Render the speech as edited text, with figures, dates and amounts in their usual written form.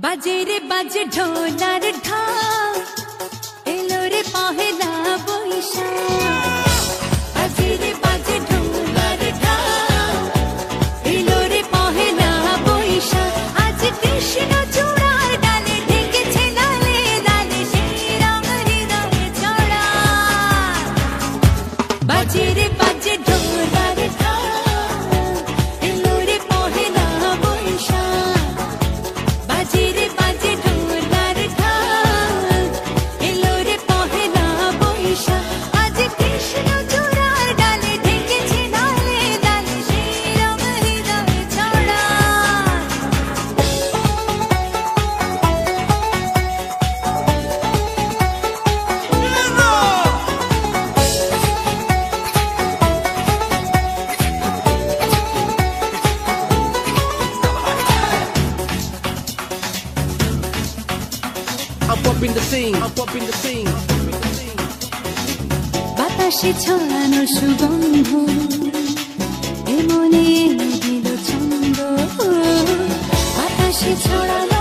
বাজে রে বাজে ঢোলার ঢাক, এলো রে পহেলা বৈশাখ। বাজে রে বাজে ঢোলার ঢাক, এলো রে পহেলা বৈশাখ। আজ কৃষ্ণ চূড়ার ডালে ঢেকেছে লালে লালে, সেই রং হৃদয়ে ছড়া। বাজে রে বাজে ঢোলার ঢাক, এলো রে পহেলা বৈশাখ। বাজে রে বাজে ঢোলার ঢাক, এলো রে পহেলা বৈশাখ। আজ কৃষ্ণ চূড়ার ডালে ঢেকেছে লালে লালে, সেই রং হৃদয়ে ছড়া। I'm bumping the scene, I'm bumping the scene. বাতাসে ছড়ানো সুগন্ধ, এ মনে এনে দিল ছন্দ। বাতাসে ছড়ানো